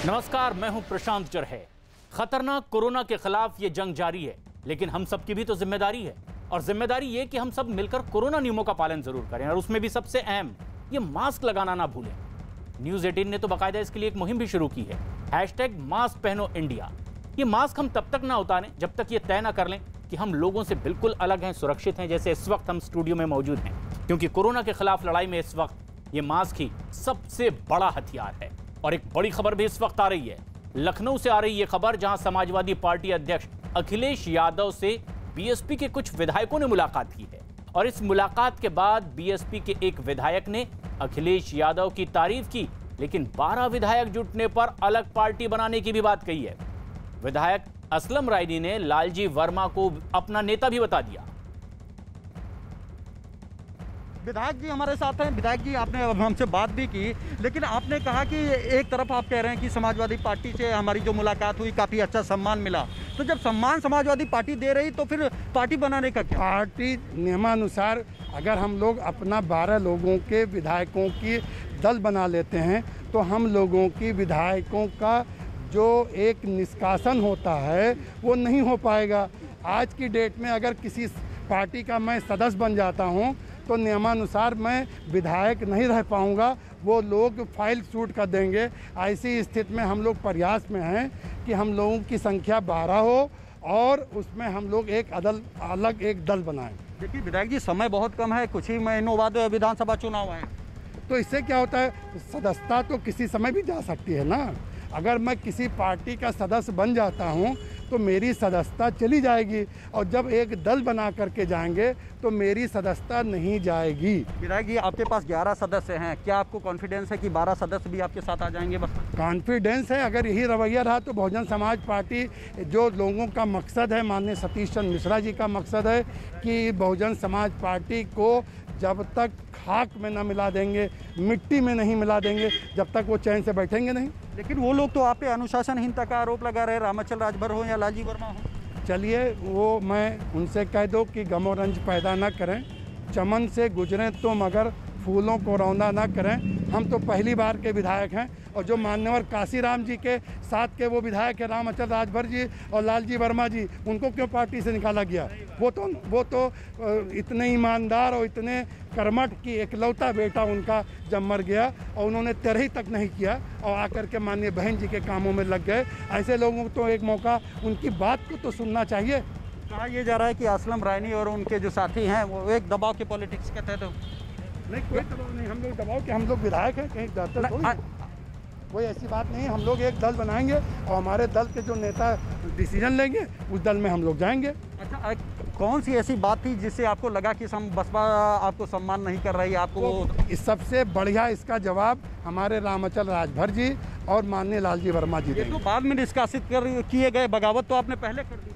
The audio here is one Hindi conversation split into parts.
नमस्कार, मैं हूं प्रशांत जरहे। खतरनाक कोरोना के खिलाफ ये जंग जारी है, लेकिन हम सबकी भी तो जिम्मेदारी है। और जिम्मेदारी ये कि हम सब मिलकर कोरोना नियमों का पालन जरूर करें, और उसमें भी सबसे अहम ये मास्क लगाना ना भूलें। न्यूज़ 18 ने तो बाकायदा इसके लिए एक मुहिम भी शुरू की है, #मास्क पहनो इंडिया। ये मास्क हम तब तक ना उतारें जब तक ये तय ना कर लें कि हम लोगों से बिल्कुल अलग हैं, सुरक्षित हैं, जैसे इस वक्त हम स्टूडियो में मौजूद हैं। क्योंकि कोरोना के खिलाफ लड़ाई में इस वक्त ये मास्क ही सबसे बड़ा हथियार है। और एक बड़ी खबर भी इस वक्त आ रही है, लखनऊ से आ रही ये खबर, जहां समाजवादी पार्टी अध्यक्ष अखिलेश यादव से बीएसपी के कुछ विधायकों ने मुलाकात की है। और इस मुलाकात के बाद बीएसपी के एक विधायक ने अखिलेश यादव की तारीफ की, लेकिन 12 विधायक जुटने पर अलग पार्टी बनाने की भी बात कही है। विधायक असलम रायनी ने लालजी वर्मा को अपना नेता भी बता दिया। विधायक जी हमारे साथ हैं। विधायक जी, आपने हमसे बात भी की, लेकिन आपने कहा कि एक तरफ आप कह रहे हैं कि समाजवादी पार्टी से हमारी जो मुलाकात हुई काफ़ी अच्छा सम्मान मिला, तो जब सम्मान समाजवादी पार्टी दे रही तो फिर पार्टी बनाने का क्या? पार्टी नियमानुसार अगर हम लोग अपना 12 लोगों के विधायकों की दल बना लेते हैं तो हम लोगों की विधायकों का जो एक निष्कासन होता है वो नहीं हो पाएगा। आज की डेट में अगर किसी पार्टी का मैं सदस्य बन जाता हूं तो नियमानुसार मैं विधायक नहीं रह पाऊंगा, वो लोग फाइल शूट कर देंगे। ऐसी स्थिति में हम लोग प्रयास में हैं कि हम लोगों की संख्या 12 हो और उसमें हम लोग एक अलग एक दल बनाएं। देखिए विधायक जी, समय बहुत कम है, कुछ ही महीनों बाद विधानसभा चुनाव है, तो इससे क्या होता है, सदस्यता तो किसी समय भी जा सकती है ना। अगर मैं किसी पार्टी का सदस्य बन जाता हूं तो मेरी सदस्यता चली जाएगी, और जब एक दल बना करके जाएंगे तो मेरी सदस्यता नहीं जाएगी। विधायक जी, आपके पास 11 सदस्य हैं, क्या आपको कॉन्फिडेंस है कि 12 सदस्य भी आपके साथ आ जाएंगे? बस कॉन्फिडेंस है। अगर यही रवैया रहा तो बहुजन समाज पार्टी, जो लोगों का मकसद है, माननीय सतीश चंद्र मिश्रा जी का मकसद है कि बहुजन समाज पार्टी को जब तक खाक में न मिला देंगे, मिट्टी में नहीं मिला देंगे, जब तक वो चैन से बैठेंगे नहीं। लेकिन वो लोग तो आप पे अनुशासनहीनता का आरोप लगा रहे, रामाचल राजभर हो या लालजी वर्मा हो। चलिए, वो मैं उनसे कह दो कि गम और रंज पैदा ना करें, चमन से गुजरें तो मगर फूलों को रौंदा ना करें। हम तो पहली बार के विधायक हैं, और जो मान्यवर काशीराम जी के साथ के वो विधायक है, रामाचल राजभर जी और लालजी वर्मा जी, उनको क्यों पार्टी से निकाला गया? वो तो इतने ईमानदार और इतने कर्मठ की एकलौता बेटा उनका जब मर गया और उन्होंने तरही तक नहीं किया और आकर के माननीय बहन जी के कामों में लग गए। ऐसे लोगों को तो एक मौका उनकी बात को तो सुनना चाहिए। कहा यह जा रहा है कि असलम रायनी और उनके जो साथी हैं वो एक दबाव के पॉलिटिक्स के तहत। नहीं, कोई दबाव नहीं, हम लोग दबाव के, हम लोग विधायक हैं, कहीं डरते थोड़ी, कोई ऐसी बात नहीं। हम लोग एक दल बनाएंगे और हमारे दल के जो नेता डिसीजन लेंगे उस दल में हम लोग जाएंगे। अच्छा, कौन सी ऐसी बात थी जिससे आपको लगा कि बसपा आपको सम्मान नहीं कर रही? आपको इस सबसे बढ़िया इसका जवाब हमारे रामाचल राजभर जी और माननीय लालजी वर्मा जी देंगे। तो बाद में निष्कासित किए गए, बगावत तो आपने पहले कर दी।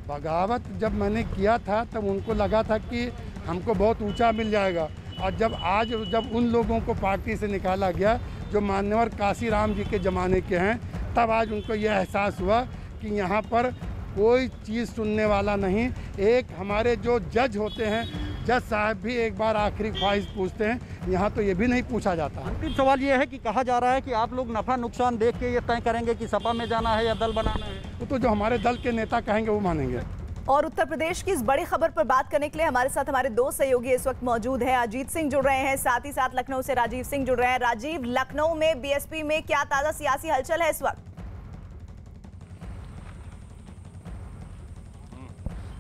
बगावत जब मैंने किया था तब उनको लगा था कि हमको बहुत ऊंचा मिल जाएगा, और जब उन लोगों को पार्टी से निकाला गया जो मान्यवर काशीराम जी के ज़माने के हैं, तब आज उनको यह एहसास हुआ कि यहाँ पर कोई चीज़ सुनने वाला नहीं। एक हमारे जो जज होते हैं, जज साहब भी एक बार आखिरी ख्वाहिश पूछते हैं, यहाँ तो ये भी नहीं पूछा जाता। अंतिम सवाल ये है कि कहा जा रहा है कि आप लोग नफ़ा नुकसान देख के ये तय करेंगे कि सपा में जाना है या दल बनाना है। तो जो हमारे दल के नेता कहेंगे वो मानेंगे। और उत्तर प्रदेश की इस बड़ी खबर पर बात करने के लिए हमारे साथ हमारे दो सहयोगी इस वक्त मौजूद हैं। अजीत सिंह जुड़ रहे हैं, साथ ही साथ लखनऊ से राजीव सिंह जुड़ रहे हैं। राजीव, लखनऊ में बीएसपी में क्या ताजा सियासी हलचल है इस वक्त?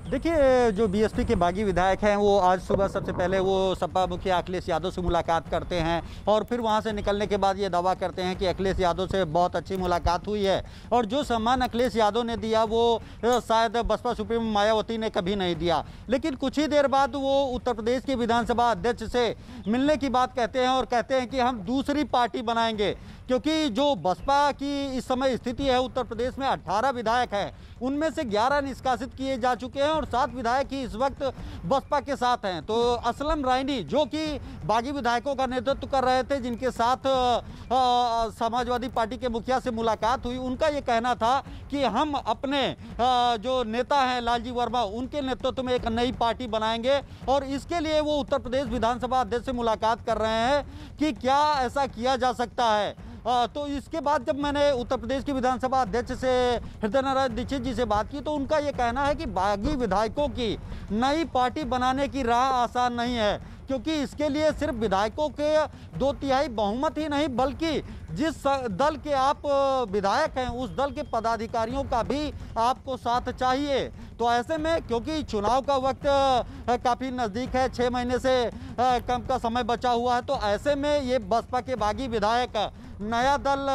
देखिए, जो बीएसपी के बागी विधायक हैं वो आज सुबह सबसे पहले वो सपा मुखिया अखिलेश यादव से मुलाकात करते हैं, और फिर वहां से निकलने के बाद ये दावा करते हैं कि अखिलेश यादव से बहुत अच्छी मुलाकात हुई है, और जो सम्मान अखिलेश यादव ने दिया वो शायद बसपा सुप्रीमो मायावती ने कभी नहीं दिया। लेकिन कुछ ही देर बाद वो उत्तर प्रदेश के विधानसभा अध्यक्ष से मिलने की बात कहते हैं और कहते हैं कि हम दूसरी पार्टी बनाएंगे, क्योंकि जो बसपा की इस समय स्थिति है, उत्तर प्रदेश में 18 विधायक हैं, उनमें से 11 निष्कासित किए जा चुके हैं और 7 विधायक ही इस वक्त बसपा के साथ हैं। तो असलम रायनी, जो कि बागी विधायकों का नेतृत्व कर रहे थे, जिनके साथ समाजवादी पार्टी के मुखिया से मुलाकात हुई, उनका ये कहना था कि हम अपने जो नेता हैं लालजी वर्मा, उनके नेतृत्व में एक नई पार्टी बनाएंगे, और इसके लिए वो उत्तर प्रदेश विधानसभा अध्यक्ष से मुलाकात कर रहे हैं कि क्या ऐसा किया जा सकता है तो इसके बाद जब मैंने उत्तर प्रदेश के विधानसभा अध्यक्ष से हृदय नारायण दीक्षित जी से बात की तो उनका ये कहना है कि बागी विधायकों की नई पार्टी बनाने की राह आसान नहीं है, क्योंकि इसके लिए सिर्फ विधायकों के 2/3 बहुमत ही नहीं बल्कि जिस दल के आप विधायक हैं उस दल के पदाधिकारियों का भी आपको साथ चाहिए। तो ऐसे में क्योंकि चुनाव का वक्त काफ़ी नज़दीक है, 6 महीने से कम का समय बचा हुआ है, तो ऐसे में ये बसपा के बागी विधायक नया दल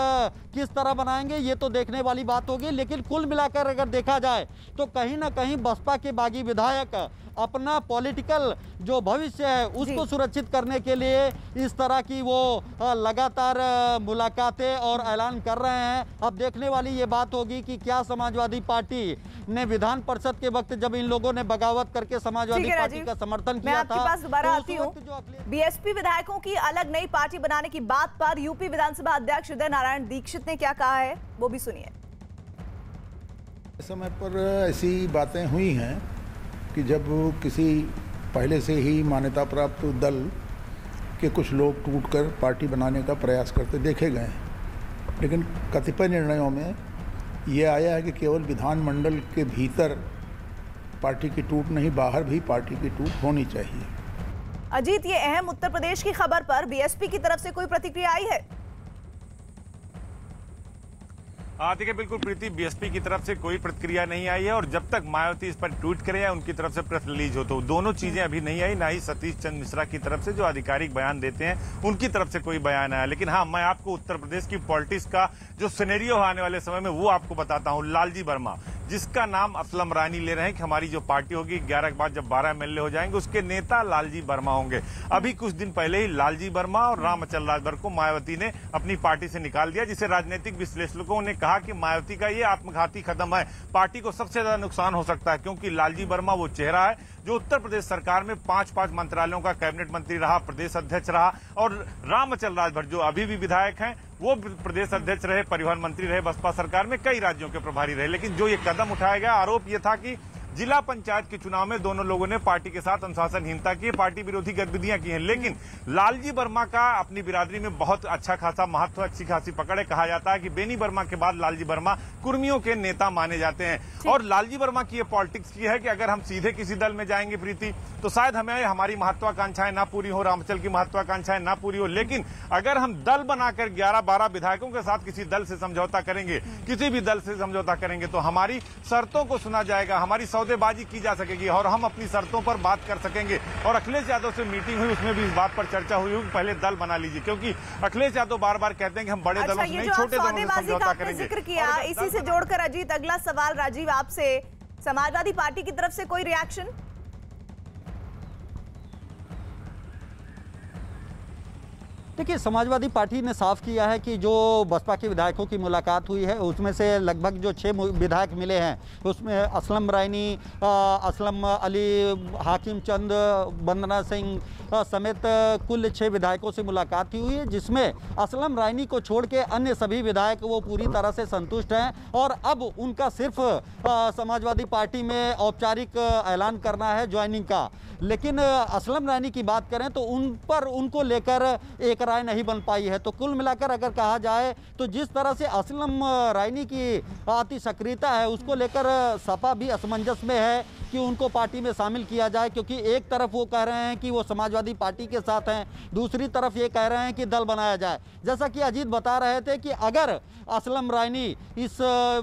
किस तरह बनाएंगे ये तो देखने वाली बात होगी। लेकिन कुल मिलाकर अगर देखा जाए तो कहीं ना कहीं बसपा के बागी विधायक अपना पॉलिटिकल जो भविष्य है उसको सुरक्षित करने के लिए इस तरह की वो लगातार मुलाकातें और ऐलान कर रहे हैं। अब देखने वाली ये बात होगी कि क्या समाजवादी पार्टी ने विधान परिषद के वक्त जब इन लोगों ने बगावत करके समाजवादी पार्टी का समर्थन किया था। मैं आपके पास दोबारा आती हूँ। बीएसपी विधायकों की अलग नई पार्टी बनाने की बात पर यूपी विधानसभा अध्यक्ष हृदय नारायण दीक्षित ने क्या कहा है वो भी सुनिए। समय पर ऐसी बातें हुई हैं कि जब किसी पहले से ही मान्यता प्राप्त दल के कुछ लोग टूटकर पार्टी बनाने का प्रयास करते देखे गए, लेकिन कतिपय निर्णयों में ये आया है कि केवल विधानमंडल के भीतर पार्टी की टूट नहीं, बाहर भी पार्टी की टूट होनी चाहिए। अजीत, ये अहम उत्तर प्रदेश की खबर पर बीएसपी की तरफ से कोई प्रतिक्रिया आई है? देखिए बिल्कुल प्रीति, बीएसपी की तरफ से कोई प्रतिक्रिया नहीं आई है और जब तक मायावती इस पर ट्वीट करे या उनकी तरफ से प्रेस रिलीज हो तो दोनों चीजें अभी नहीं आई। ना ही सतीश चंद्र मिश्रा की तरफ से जो आधिकारिक बयान देते हैं उनकी तरफ से कोई बयान आया। लेकिन हाँ, मैं आपको उत्तर प्रदेश की पॉलिटिक्स का जो सिनेरियो आने वाले समय में वो आपको बताता हूँ। लालजी वर्मा, जिसका नाम असलम रानी ले रहे हैं कि हमारी जो पार्टी होगी 11 के बाद जब 12 एमएलए हो जाएंगे उसके नेता लालजी वर्मा होंगे। अभी कुछ दिन पहले ही लालजी वर्मा और रामचंद्र राजभर को मायावती ने अपनी पार्टी से निकाल दिया, जिसे राजनीतिक विश्लेषकों ने कहा कि मायावती का ये आत्मघाती कदम है, पार्टी को सबसे ज्यादा नुकसान हो सकता है, क्योंकि लालजी वर्मा वो चेहरा है जो उत्तर प्रदेश सरकार में 5 मंत्रालयों का कैबिनेट मंत्री रहा, प्रदेश अध्यक्ष रहा, और रामचंद्र राजभर जो अभी भी विधायक हैं वो प्रदेश अध्यक्ष रहे, परिवहन मंत्री रहे, बसपा सरकार में कई राज्यों के प्रभारी रहे। लेकिन जो ये कदम उठाया गया, आरोप ये था कि जिला पंचायत के चुनाव में दोनों लोगों ने पार्टी के साथ अनुशासनहीनता की, पार्टी विरोधी गतिविधियां की हैं। लेकिन लालजी वर्मा का अपनी बिरादरी में बहुत अच्छा खासा महत्व, अच्छी खासी पकड़ है। कहा जाता है कि बेनी वर्मा के बाद लालजी वर्मा कुर्मियों के नेता माने जाते हैं। और लालजी वर्मा की ये पॉलिटिक्स की है कि अगर हम सीधे किसी दल में जाएंगे प्रीति तो शायद हमें हमारी महत्वाकांक्षाएं ना पूरी हो, रामचल की महत्वाकांक्षाएं ना पूरी हो। लेकिन अगर हम दल बनाकर 11-12 विधायकों के साथ किसी दल से समझौता करेंगे, किसी भी दल से समझौता करेंगे तो हमारी शर्तों को सुना जाएगा, हमारी सौदेबाजी की जा सकेगी और हम अपनी शर्तों पर बात कर सकेंगे। और अखिलेश यादव से मीटिंग हुई, उसमें भी इस बात पर चर्चा हुई कि पहले दल बना लीजिए, क्योंकि अखिलेश यादव बार बार कहते हैं कि हम बड़े दलों से नहीं, छोटे दलों से समझौता करेंगे। जिक्र किया, इसी से जोड़कर अजीत अगला सवाल राजीव आपसे, समाजवादी पार्टी की तरफ से कोई रिएक्शन? देखिए, समाजवादी पार्टी ने साफ किया है कि जो बसपा के विधायकों की मुलाकात हुई है उसमें से लगभग जो 6 विधायक मिले हैं उसमें असलम रायनी, असलम अली, हाकिम चंद, वंदना सिंह समेत कुल 6 विधायकों से मुलाकात हुई है, जिसमें असलम रायनी को छोड़ के अन्य सभी विधायक वो पूरी तरह से संतुष्ट हैं और अब उनका सिर्फ समाजवादी पार्टी में औपचारिक ऐलान करना है ज्वाइनिंग का। लेकिन असलम रायनी की बात करें तो उनको लेकर एक राय नहीं बन पाई है। तो कुल मिलाकर अगर कहा जाए तो जिस तरह से असलम रायनी की अति सक्रियता है उसको लेकर सपा भी असमंजस में है कि उनको पार्टी में शामिल किया जाए, क्योंकि एक तरफ वो कह रहे हैं कि वो समाजवादी पार्टी के साथ हैं, दूसरी तरफ ये कह रहे हैं कि दल बनाया जाए। जैसा कि अजीत बता रहे थे कि अगर असलम रायनी इस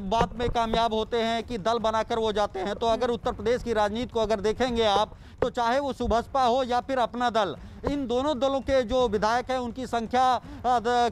बात में कामयाब होते हैं कि दल बनाकर वो जाते हैं तो अगर उत्तर प्रदेश की राजनीति को अगर देखेंगे आप तो चाहे वो सुबसपा हो या फिर अपना दल, इन दोनों दलों के जो विधायक हैं उनकी संख्या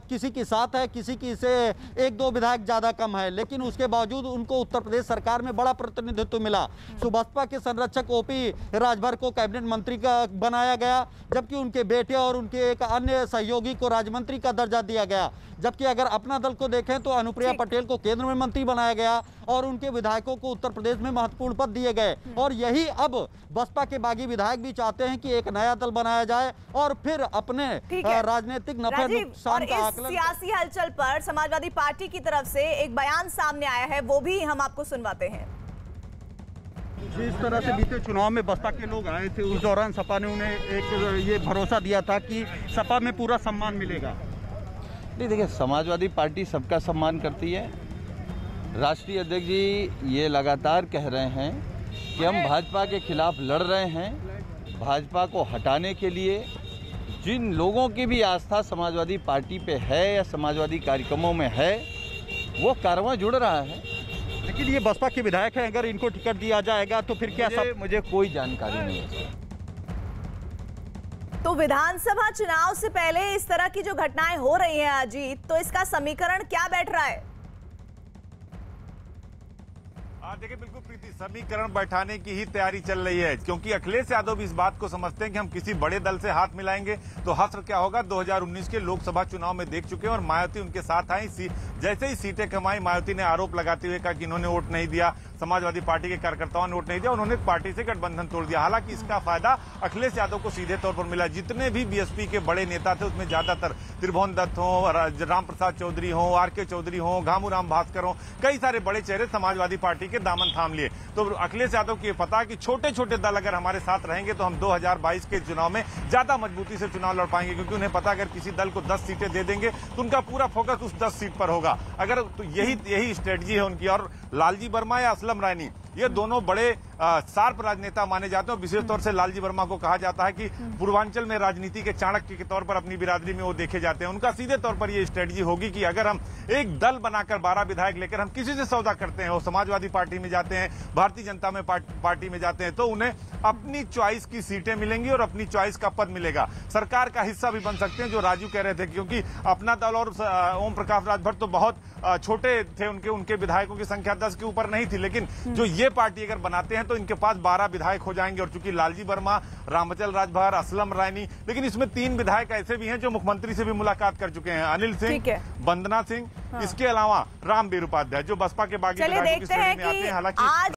किसी की 7 है, किसी की से 1-2 विधायक ज़्यादा कम है, लेकिन उसके बावजूद उनको उत्तर प्रदेश सरकार में बड़ा प्रतिनिधित्व मिला। सुबसपा के संरक्षक ओपी राजभर को कैबिनेट मंत्री का बनाया गया, जबकि उनके बेटे और उनके एक अन्य सहयोगी को राज्यमंत्री का दर्जा दिया गया। जबकि अगर अपना दल को देखें तो अनुप्रिया पटेल को केंद्र में मंत्री बनाया गया और उनके विधायकों को उत्तर प्रदेश में महत्वपूर्ण पद दिए गए। और यही अब बसपा के बागी विधायक भी चाहते हैं कि एक नया दल बनाया जाए और फिर अपने राजनीतिक नफे नुकसान का आकलन। सियासी हलचल पर समाजवादी पार्टी की तरफ से एक बयान सामने आया है, वो भी हम आपको सुनवाते हैं। जिस तरह से बीते चुनाव में बसपा के लोग आए थे उस दौरान सपा ने उन्हें एक ये भरोसा दिया था कि सपा में पूरा सम्मान मिलेगा। पार्टी, देखिए समाजवादी पार्टी सबका सम्मान करती है। राष्ट्रीय अध्यक्ष जी ये लगातार कह रहे हैं कि हम भाजपा के खिलाफ लड़ रहे हैं। भाजपा को हटाने के लिए जिन लोगों की भी आस्था समाजवादी पार्टी पे है या समाजवादी कार्यक्रमों में है, वो कारवां जुड़ रहा है। लेकिन ये बसपा के विधायक हैं, अगर इनको टिकट दिया जाएगा तो फिर क्या मुझे कोई जानकारी नहीं है। तो विधानसभा चुनाव से पहले इस तरह की जो घटनाएं हो रही हैं अजीत, तो इसका समीकरण क्या बैठ रहा है? देखिए बिल्कुल प्रीति, समीकरण बैठाने की ही तैयारी चल रही है, क्योंकि अखिलेश यादव भी इस बात को समझते हैं कि हम किसी बड़े दल से हाथ मिलाएंगे तो हश्र क्या होगा। 2019 के लोकसभा चुनाव में देख चुके हैं और मायावती उनके साथ आई। जैसे ही सीटें कमाई, मायावती ने आरोप लगाते हुए कहा कि इन्होंने वोट नहीं दिया, समाजवादी पार्टी के कार्यकर्ताओं ने वोट नहीं दिया, उन्होंने पार्टी से गठबंधन तोड़ दिया। हालांकि इसका फायदा अखिलेश यादव को सीधे तौर पर मिला। जितने भी बीएसपी के बड़े नेता थे उसमें ज्यादातर त्रिभुवन दत्त हो, राम प्रसाद चौधरी हो, आर.के. चौधरी हो, घामूराम भास्कर हो, कई सारे बड़े चेहरे समाजवादी पार्टी के दामन थाम लिए। तो अखिलेश यादव को ये पता कि छोटे छोटे दल अगर हमारे साथ रहेंगे तो हम 2022 के चुनाव में ज्यादा मजबूती से चुनाव लड़ पाएंगे, क्योंकि उन्हें पता अगर किसी दल को 10 सीटें दे देंगे तो उनका पूरा फोकस उस 10 सीट पर होगा। अगर तो यही स्ट्रेटजी है उनकी। और लालजी वर्मा या असलम रायनी, ये दोनों बड़े शार्प राजनेता माने जाते हैं। विशेष तौर से लालजी वर्मा को कहा जाता है कि पूर्वांचल में राजनीति के चाणक्य के तौर पर अपनी बिरादरी में वो देखे जाते हैं। उनका सीधे तौर पर ये स्ट्रेटजी होगी कि अगर हम एक दल बनाकर 12 विधायक लेकर हम किसी से सौदा करते हैं, वो समाजवादी पार्टी में जाते हैं, भारतीय जनता में पार्टी में जाते हैं, तो उन्हें अपनी चॉइस की सीटें मिलेंगी और अपनी चॉइस का पद मिलेगा। सरकार का हिस्सा भी बन सकते हैं, जो राजू कह रहे थे, क्योंकि अपना दल और ओम प्रकाश राजभर तो बहुत छोटे थे, उनके विधायकों की संख्या 10 के ऊपर नहीं थी। लेकिन जो ये पार्टी अगर बनाते हैं तो इनके पास 12 विधायक हो जाएंगे। और चूंकि लालजी वर्मा, रामचल राजभर, असलम रायनी, लेकिन इसमें 3 विधायक ऐसे भी हैं जो मुख्यमंत्री से भी मुलाकात कर चुके हैं, अनिल सिंह, वंदना सिंह, इसके अलावा रामवीर उपाध्याय, जो बसपा के बागी विधायकों की श्रेणी में आते हैं। हालांकि